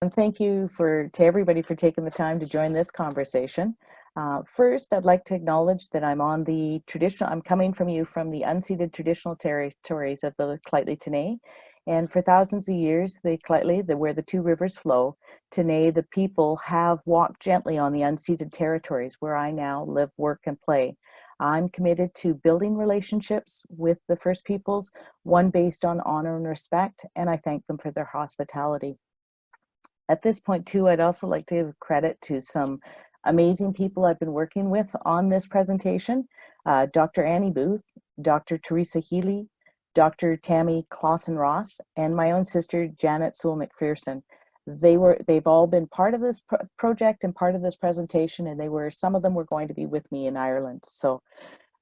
And thank you to everybody for taking the time to join this conversation. First, I'd like to acknowledge that I'm coming from the unceded traditional territories of the Lheidli-T'enneh. And for thousands of years, the Lheidli, where the two rivers flow, T'enneh, the people have walked gently on the unceded territories where I now live, work, and play. I'm committed to building relationships with the First Peoples, one based on honor and respect, and I thank them for their hospitality. At this point too, I'd also like to give credit to some amazing people I've been working with on this presentation. Dr. Annie Booth, Dr. Teresa Healy, Dr. Tammy Clausen-Ross, and my own sister, Janet Sewell McPherson. They've all been part of this project and part of this presentation, and some of them were going to be with me in Ireland. So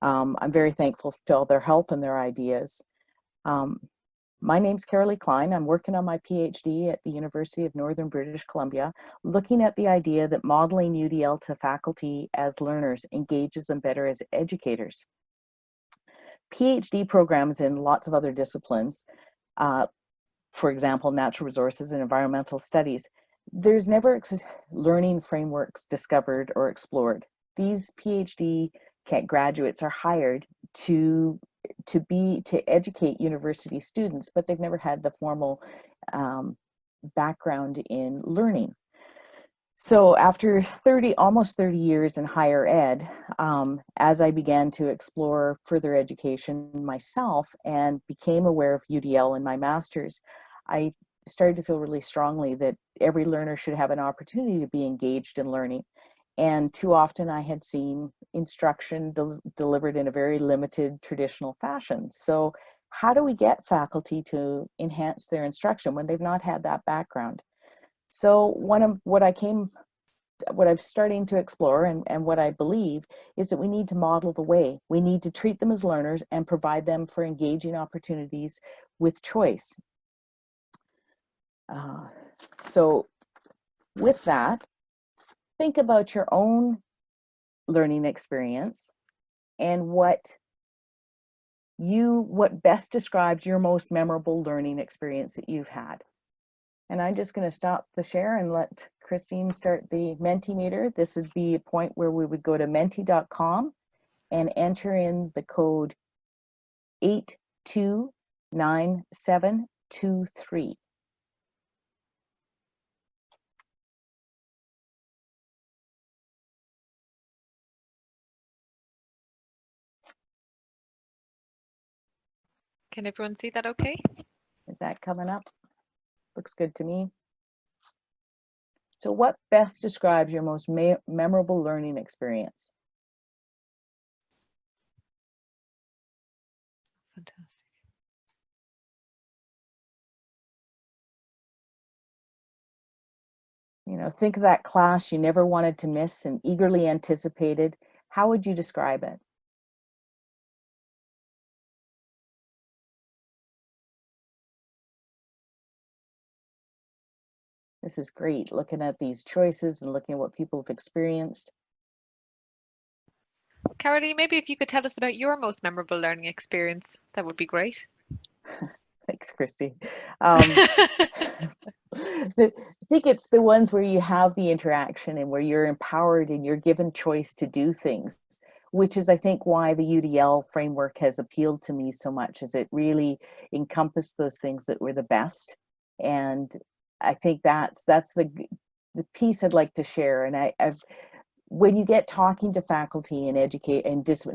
I'm very thankful to all their help and their ideas. My name's Carolee Clyne. I'm working on my PhD at the University of Northern British Columbia, looking at the idea that modeling UDL to faculty as learners engages them better as educators. PhD programs in lots of other disciplines, for example, natural resources and environmental studies, there's never learning frameworks discovered or explored. These PhD graduates are hired to educate university students, but they've never had the formal background in learning. So after almost 30 years in higher ed, as I began to explore further education myself and became aware of UDL in my master's, I started to feel really strongly that every learner should have an opportunity to be engaged in learning. And too often I had seen instruction delivered in a very limited traditional fashion. So how do we get faculty to enhance their instruction when they've not had that background? So what I'm starting to explore and what I believe is that we need to model the way. We need to treat them as learners and provide them for engaging opportunities with choice. So with that, think about your own learning experience and what best describes your most memorable learning experience that you've had. And I'm just going to stop the share and let Christine start the Mentimeter. This would be a point where we would go to menti.com and enter in the code 829723. Can everyone see that okay? Is that coming up? Looks good to me. So what best describes your most memorable learning experience? Fantastic. You know, think of that class you never wanted to miss and eagerly anticipated. How would you describe it? This is great, looking at these choices and looking at what people have experienced. Carolee, maybe if you could tell us about your most memorable learning experience, that would be great. Thanks, Christy. I think it's the ones where you have the interaction and where you're empowered and you're given choice to do things, which is, I think, why the UDL framework has appealed to me so much, as it really encompassed those things that were the best. And I think that's the piece I'd like to share. And when you get talking to faculty and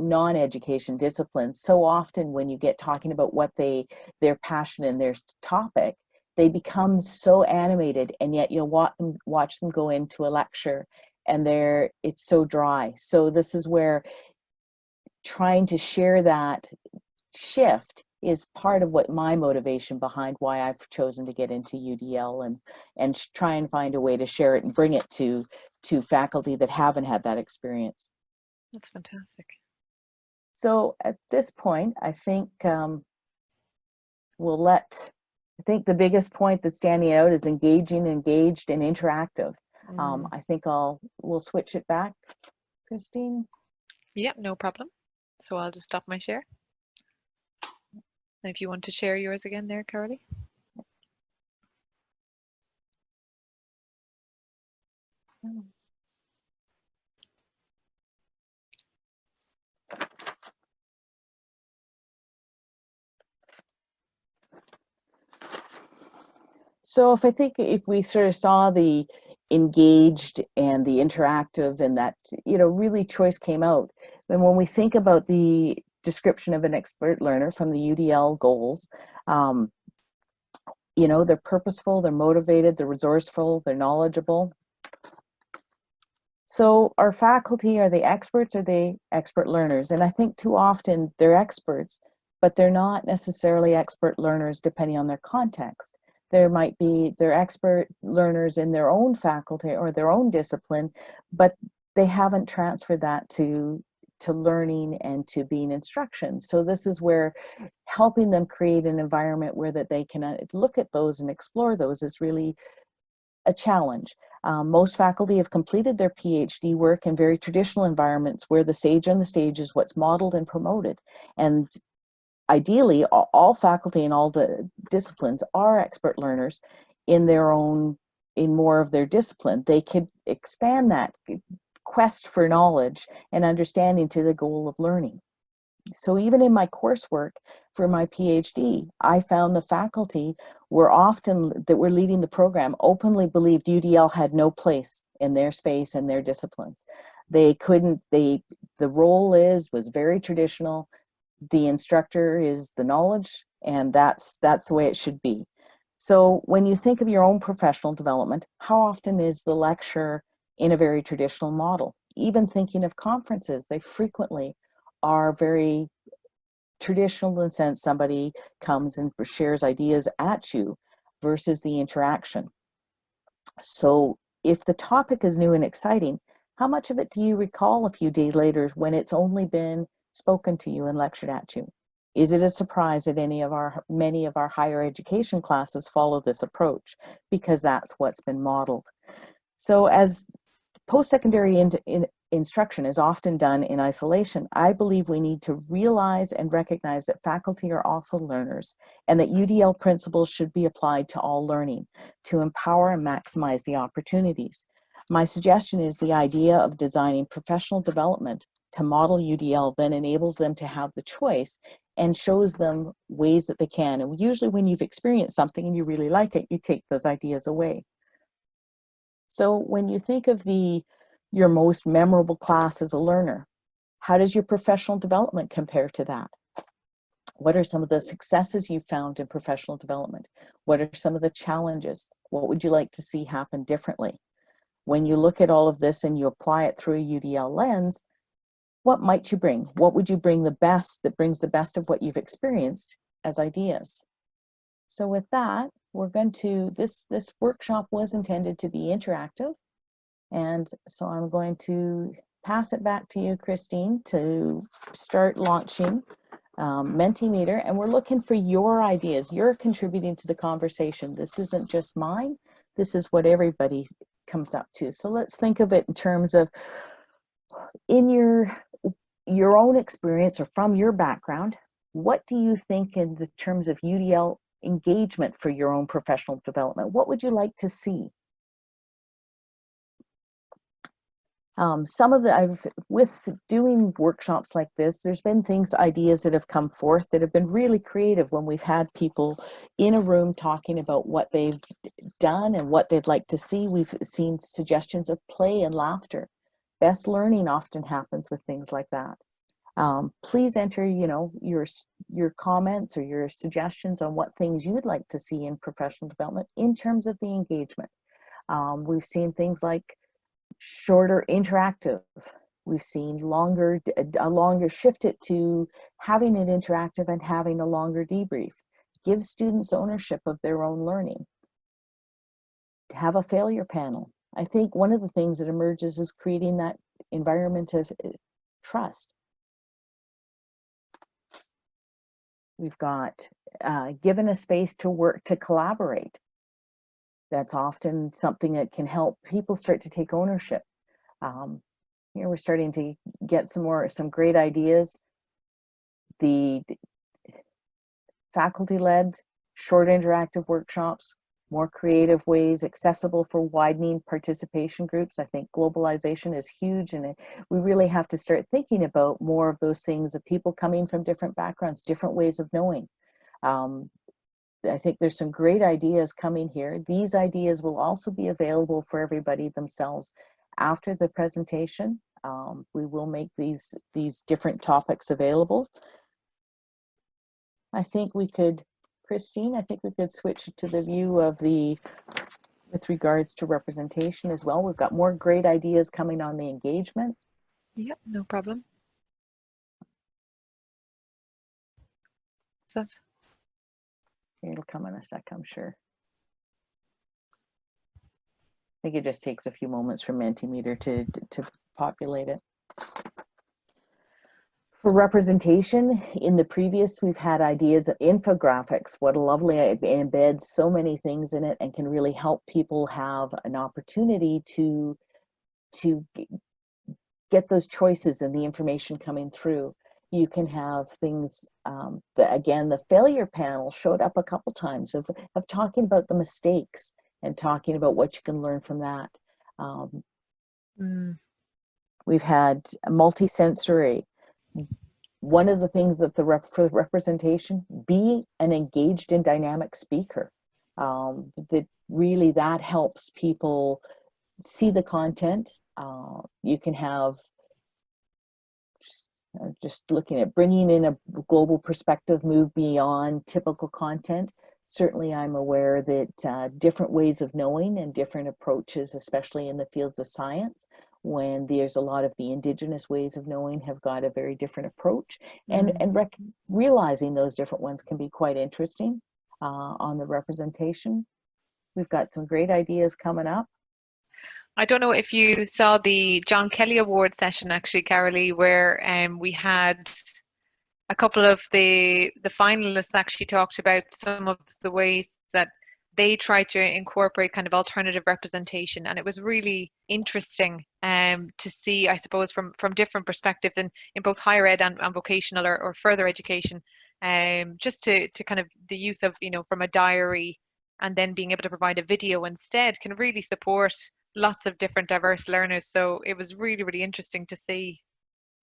non-education disciplines, so often when you get talking about what their passion and their topic, they become so animated, and yet you'll watch them go into a lecture and it's so dry. So this is where trying to share that shift is part of what my motivation behind why I've chosen to get into UDL and try and find a way to share it and bring it to faculty that haven't had that experience. That's fantastic. So at this point, I think I think the biggest point that's standing out is engaged, and interactive. I think we'll switch it back, Christine. Yep, no problem. So I'll just stop my share. And if you want to share yours again there, Carolee. So if we sort of saw the engaged and the interactive and that, really choice came out. And when we think about the description of an expert learner from the UDL goals, they're purposeful, they're motivated, they're resourceful, they're knowledgeable. So our faculty, are they experts or are they expert learners? And I think too often they're experts, but they're not necessarily expert learners depending on their context. They're expert learners in their own faculty or their own discipline, but they haven't transferred that to learning and to being instruction. So this is where helping them create an environment where that they can look at those and explore those is really a challenge. Most faculty have completed their PhD work in very traditional environments where the sage on the stage is what's modeled and promoted. And ideally, all faculty in all the disciplines are expert learners in more of their discipline. They could expand that quest for knowledge and understanding to the goal of learning. So even in my coursework for my PhD, I found the faculty that were leading the program openly believed UDL had no place in their space and their disciplines. The role was very traditional. The instructor is the knowledge, and that's the way it should be. So when you think of your own professional development, how often is the lecture in a very traditional model? Even thinking of conferences, they frequently are very traditional in the sense somebody comes and shares ideas at you versus the interaction. So if the topic is new and exciting, how much of it do you recall a few days later when it's only been spoken to you and lectured at you? Is it a surprise that many of our higher education classes follow this approach because that's what's been modeled? So as post-secondary instruction is often done in isolation, I believe we need to realize and recognize that faculty are also learners and that UDL principles should be applied to all learning to empower and maximize the opportunities. My suggestion is the idea of designing professional development to model UDL then enables them to have the choice and shows them ways that they can. And usually when you've experienced something and you really like it, you take those ideas away. So when you think of your most memorable class as a learner, how does your professional development compare to that? What are some of the successes you've found in professional development? What are some of the challenges? What would you like to see happen differently? When you look at all of this and you apply it through a UDL lens, what might you bring? What would you bring that brings the best of what you've experienced as ideas? So with that, we're going to, this workshop was intended to be interactive. And so I'm going to pass it back to you, Christine, to start launching Mentimeter. And we're looking for your ideas. You're contributing to the conversation. This isn't just mine. This is what everybody comes up to. So let's think of it in terms of, in your own experience or from your background, what do you think in the terms of UDL engagement for your own professional development? What would you like to see? With doing workshops like this, there's been ideas that have come forth that have been really creative when we've had people in a room talking about what they've done and what they'd like to see. We've seen suggestions of play and laughter. Best learning often happens with things like that. Please enter, your comments or your suggestions on what things you'd like to see in professional development in terms of the engagement. We've seen things like shorter interactive. We've seen a longer shift it to having it interactive and having a longer debrief. Give students ownership of their own learning. To have a failure panel. I think one of the things that emerges is creating that environment of trust. We've got given a space to work, to collaborate. That's often something that can help people start to take ownership. Here we're starting to get some great ideas. The faculty-led short interactive workshops, more creative ways, accessible for widening participation groups. I think globalization is huge, and we really have to start thinking about more of those things, of people coming from different backgrounds, different ways of knowing. I think there's some great ideas coming here. These ideas will also be available for everybody themselves after the presentation. We will make these different topics available. I think we could, Christine, I think we could switch to the view of with regards to representation as well. We've got more great ideas coming on the engagement. Yep, no problem. Is that? It'll come in a sec, I'm sure. I think it just takes a few moments for Mentimeter to populate it. For representation, in the previous, we've had ideas of infographics. What a lovely, it embeds so many things in it and can really help people have an opportunity to get those choices and the information coming through. You can have things, again, the failure panel showed up a couple times of talking about the mistakes and talking about what you can learn from that. We've had multisensory. One of the things that for representation, be an engaged and dynamic speaker. That helps people see the content. You can have, just looking at bringing in a global perspective, move beyond typical content. Certainly I'm aware that different ways of knowing and different approaches, especially in the fields of science, when there's a lot of the indigenous ways of knowing have got a very different approach, and realizing those different ones can be quite interesting on the representation. We've got some great ideas coming up. I don't know if you saw the John Kelly Award session, actually, Carolee, where we had a couple of the finalists actually talked about some of the ways that they try to incorporate kind of alternative representation, and it was really interesting to see, I suppose, from different perspectives in both higher ed and vocational or further education, just to kind of the use of, from a diary and then being able to provide a video instead can really support lots of different diverse learners. So it was really, really interesting to see.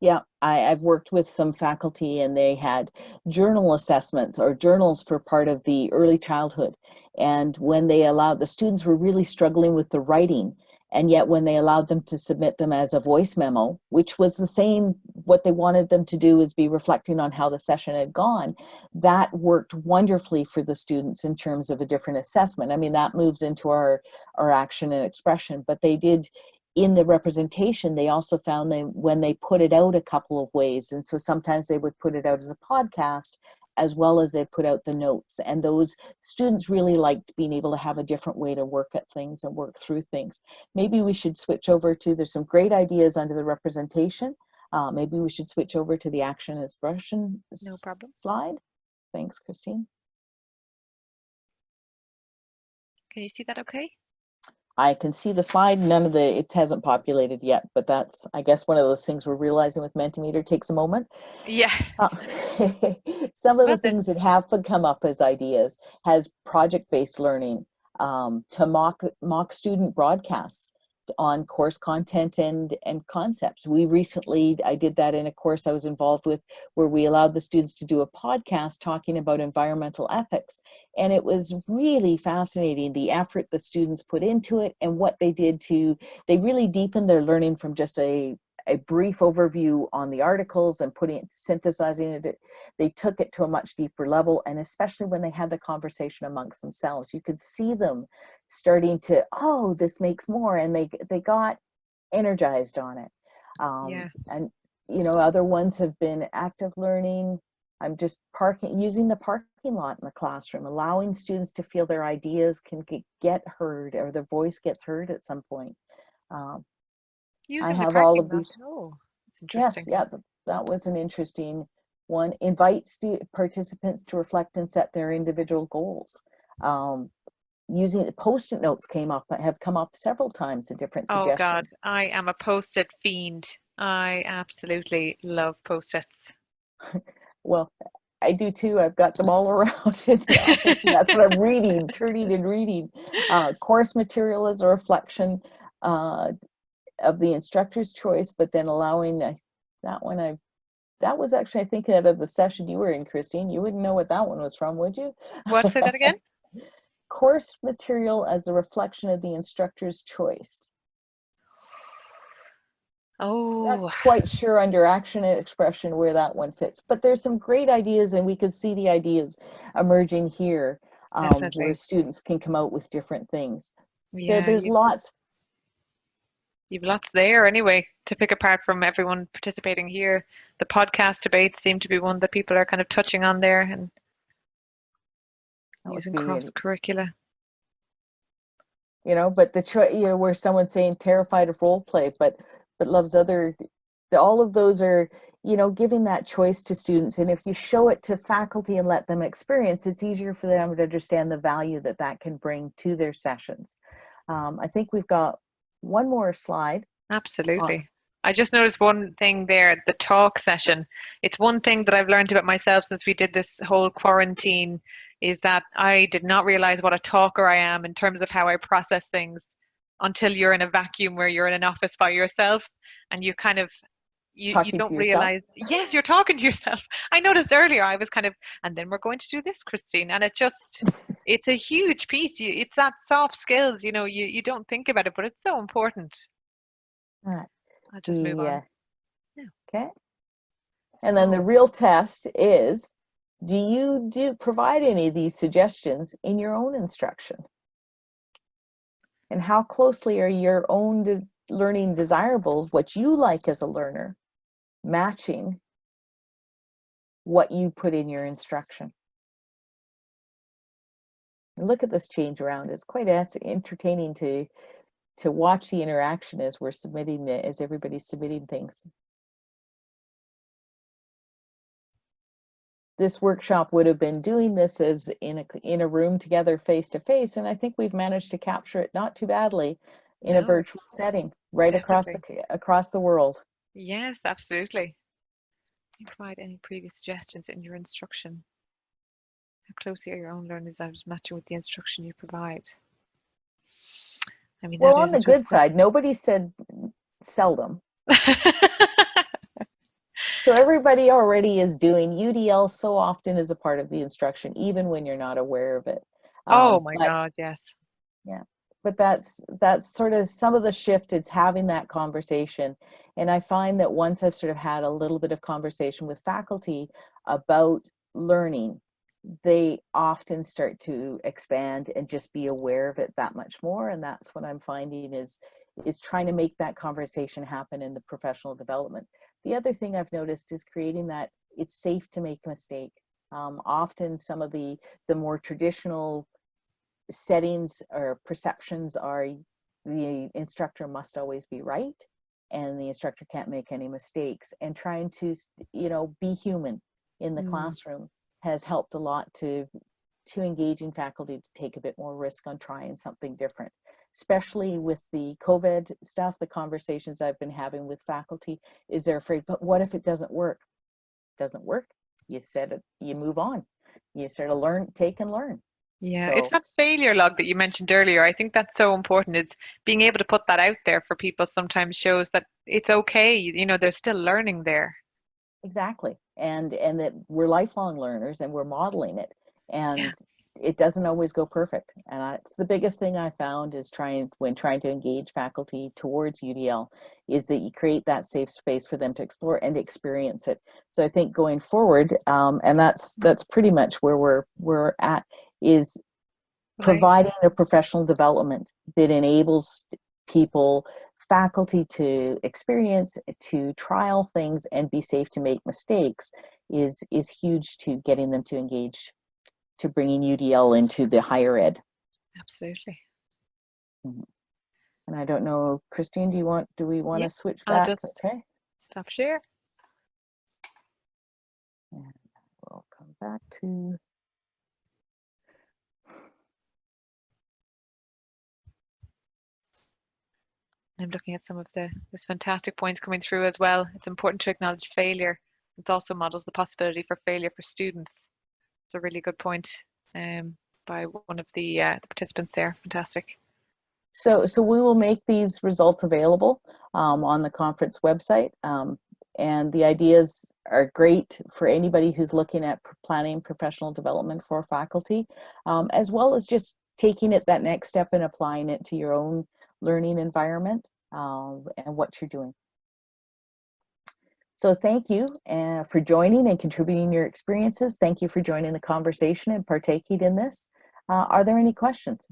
Yeah, I've worked with some faculty, and they had journal assessments or journals for part of the early childhood. And when they allowed, the students were really struggling with the writing. And yet when they allowed them to submit them as a voice memo, which was the same, what they wanted them to do is be reflecting on how the session had gone, that worked wonderfully for the students in terms of a different assessment. I mean, that moves into our action and expression, but they did, in the representation, they also found when they put it out a couple of ways, and so sometimes they would put it out as a podcast as well as they put out the notes, and those students really liked being able to have a different way to work at things and work through things. Maybe we should switch over to, there's some great ideas under the representation. Maybe we should switch over to the action and expression No problem. slide. Thanks, Christine. Can you see that okay? I can see the slide. It hasn't populated yet, but that's, I guess, one of those things we're realizing with Mentimeter takes a moment. Yeah. Some of the things that have come up as ideas has project-based learning, to mock student broadcasts on course content and concepts. I did that in a course I was involved with, where we allowed the students to do a podcast talking about environmental ethics. And it was really fascinating, the effort the students put into it and what they did they really deepened their learning from just a brief overview on the articles and synthesizing it. They took it to a much deeper level, and especially when they had the conversation amongst themselves, you could see them starting to, oh, this makes more, and they got energized on it. Yeah. And other ones have been active learning. I'm just using the parking lot in the classroom, allowing students to feel their ideas can get heard, or their voice gets heard at some point. Using I have the all parking of these. lot. Oh, it's interesting. Yes, yeah, that was an interesting one. Invite participants to reflect and set their individual goals. Using post-it notes have come up several times in different Oh God, suggestions. I am a post-it fiend. I absolutely love post-its. Well, I do too. I've got them all around in the office, and that's what I'm reading, turning and reading. Course material is a reflection of the instructor's choice, but then allowing that was actually, I think, out of the session you were in, Christine. You wouldn't know what that one was from, would you? What, say that again? Course material as a reflection of the instructor's choice. Oh, Not quite sure under action and expression where that one fits, but there's some great ideas, and we can see the ideas emerging here, where definitely. students can come out with different things. So Yeah, there's lots. you've lots there anyway to pick apart from everyone participating here. The podcast debates seem to be one that people are kind of touching on there and That would using be, cross curricula. you know, but the choice, you know, where someone's saying terrified of role play, but loves other, all of those are, you know, giving that choice to students. And if you show it to faculty and let them experience, it's easier for them to understand the value that that can bring to their sessions. I think we've got one more slide. Absolutely. I just noticed one thing there, the talk session. It's one thing that I've learned about myself since we did this whole quarantine is that I did not realize what a talker I am in terms of how I process things until you're in a vacuum where you're in an office by yourself and you kind of you Talking to don't yourself. realize, yes, you're talking to yourself. I noticed earlier I was kind of, and then we're going to do this, Christine, and it's a huge piece. It's that soft skills, you know, you don't think about it, but it's so important. I'll just move on. Yeah. Okay. And then the real test is, do you provide any of these suggestions in your own instruction? And how closely are your own learning desirables, what you like as a learner, matching what you put in your instruction? And look at this change around. It's quite entertaining to watch the interaction as we're submitting it, as everybody's submitting things. This workshop would have been doing this as in a room together face to face, and I think we've managed to capture it not too badly in a virtual setting right across the world. Yes, absolutely. You provide any previous suggestions in your instruction. How closely are your own learning desires matching with the instruction you provide? I mean, Well, that on is a the tough good side, nobody said seldom. question. So everybody already is doing UDL so often as a part of the instruction, even when you're not aware of it. Oh my But God, yes. yeah, but that's sort of some of the shift. It's having that conversation. And I find that once I've sort of had a little bit of conversation with faculty about learning, they often start to expand and just be aware of it that much more. And that's what I'm finding is trying to make that conversation happen in the professional development. The other thing I've noticed is creating that it's safe to make a mistake. Often some of the more traditional settings or perceptions are the instructor must always be right and the instructor can't make any mistakes, and trying to, you know, be human in the classroom has helped a lot to engaging faculty to take a bit more risk on trying something different, especially with the COVID stuff. The conversations I've been having with faculty is they're afraid, but what if it doesn't work? Doesn't work, you said it, you move on, you sort of learn, take and learn. Yeah, it's So that failure log that you mentioned earlier. I think that's so important. It's being able to put that out there for people sometimes shows that it's okay. You know, there's still learning there. exactly, and that we're lifelong learners and we're modeling it, Yeah. and it doesn't always go perfect. And it's the biggest thing I found is trying to engage faculty towards UDL is that you create that safe space for them to explore and experience it. So I think going forward, and that's pretty much where we're at, is Right. providing a professional development that enables people, faculty, to experience, to trial things and be safe to make mistakes is huge to getting them to engage, to bringing UDL into the higher ed. Absolutely. And I don't know, Christine, do we want Yeah. to switch I'll back? just Okay. stop share. And we'll come back to, I'm looking at some of there's fantastic points coming through as well. It's important to acknowledge failure. it also models the possibility for failure for students. It's a really good point by one of the participants there. Fantastic. So we will make these results available on the conference website. And the ideas are great for anybody who's looking at planning professional development for faculty, as well as just taking it that next step and applying it to your own learning environment and what you're doing. So thank you for joining and contributing your experiences. Thank you for joining the conversation and partaking in this. Are there any questions?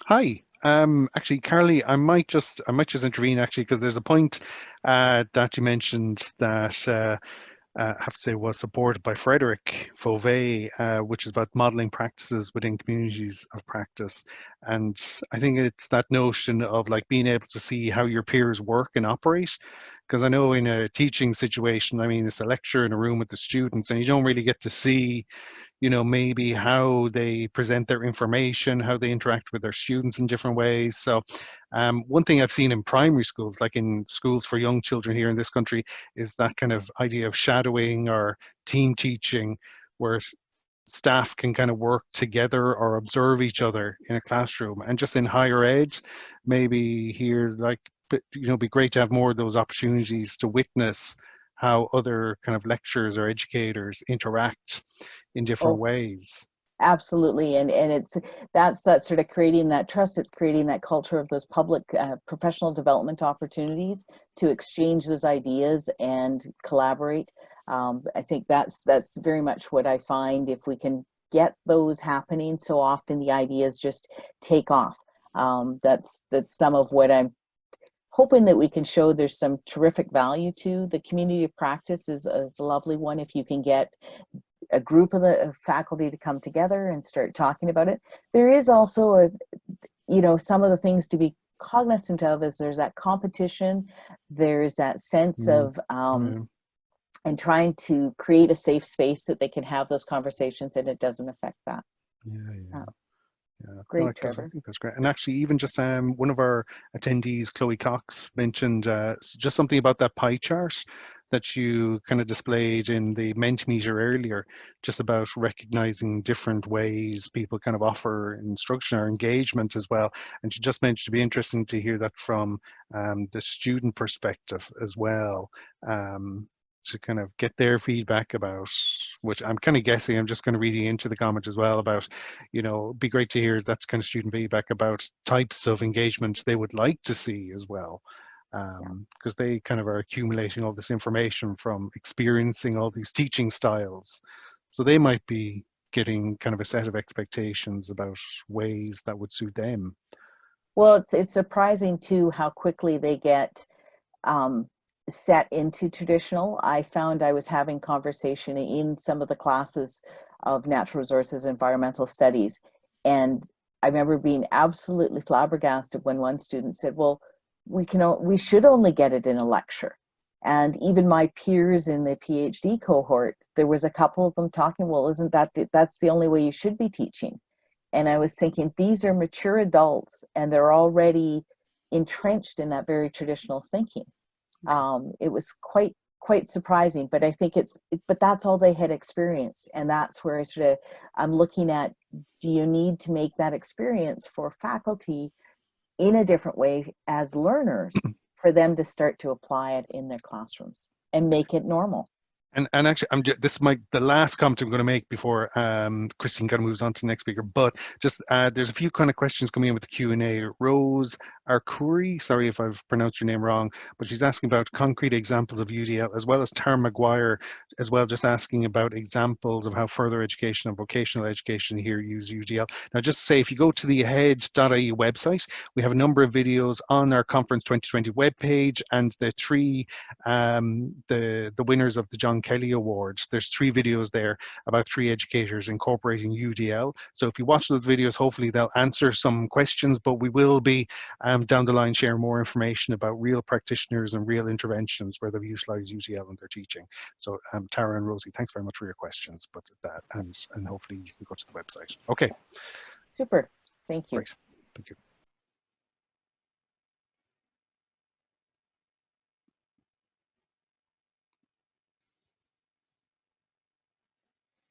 Hi. Actually, Carolee, I might just intervene actually, because there's a point that you mentioned that I have to say was supported by Frederick Fauvet, which is about modeling practices within communities of practice. And I think it's that notion of like being able to see how your peers work and operate. Because I know in a teaching situation, I mean, it's a lecture in a room with the students, and you don't really get to see, you know, maybe how they present their information, how they interact with their students in different ways. So one thing I've seen in primary schools, like in schools for young children here in this country, is that kind of idea of shadowing or team teaching, where staff can kind of work together or observe each other in a classroom. And just in higher ed, maybe here, like, you know, it'd be great to have more of those opportunities to witness how other kind of lecturers or educators interact in different ways. Absolutely, and that's sort of creating that trust. It's creating that culture of those public professional development opportunities to exchange those ideas and collaborate. I think that's very much what I find. If we can get those happening, so often the ideas just take off. That's some of what I'm hoping that we can show. There's some terrific value to the community of practice is a lovely one. If you can get a group of the faculty to come together and start talking about it. There is also some of the things to be cognizant of is there's that competition, there's that sense of and trying to create a safe space that they can have those conversations and it doesn't affect that. Yeah, great, no, Trevor. I think that's great. And actually, even just one of our attendees, Chloe Cox, mentioned just something about that pie chart that you kind of displayed in the Mentimeter earlier, just about recognizing different ways people kind of offer instruction or engagement as well. And she just mentioned it'd be interesting to hear that from the student perspective as well. To kind of get their feedback about, which I'm kind of guessing, I'm just kind of reading into the comment as well about, you know, it'd be great to hear that kind of student feedback about types of engagement they would like to see as well. Because they kind of are accumulating all this information from experiencing all these teaching styles. So they might be getting kind of a set of expectations about ways that would suit them. Well, it's surprising too how quickly they get set into traditional. I found I was having conversation in some of the classes of natural resources, environmental studies, and I remember being absolutely flabbergasted when one student said, well, we should only get it in a lecture. And even my peers in the PhD cohort, there was a couple of them talking, well, isn't that's the only way you should be teaching? And I was thinking, these are mature adults and they're already entrenched in that very traditional thinking. It was quite surprising, but I think but that's all they had experienced. And that's where I'm looking at, do you need to make that experience for faculty in a different way as learners for them to start to apply it in their classrooms and make it normal? And actually, this is the last comment I'm going to make before Christine kind of moves on to the next speaker. But just there's a few kind of questions coming in with the Q&A. Rose Arcuri, sorry if I've pronounced your name wrong, but she's asking about concrete examples of UDL, as well as Tara Maguire as well, just asking about examples of how further education and vocational education here use UDL. Now, just to say, if you go to the ahead.ie website, we have a number of videos on our Conference 2020 webpage, and the three the winners of the John Kelly Awards. There's 3 videos there about 3 educators incorporating UDL. So if you watch those videos, hopefully they'll answer some questions, but we will be down the line sharing more information about real practitioners and real interventions where they've utilized UDL in their teaching. So Tara and Rosie, thanks very much for your questions, but and hopefully you can go to the website. Okay. Super. Thank you. Great. Thank you.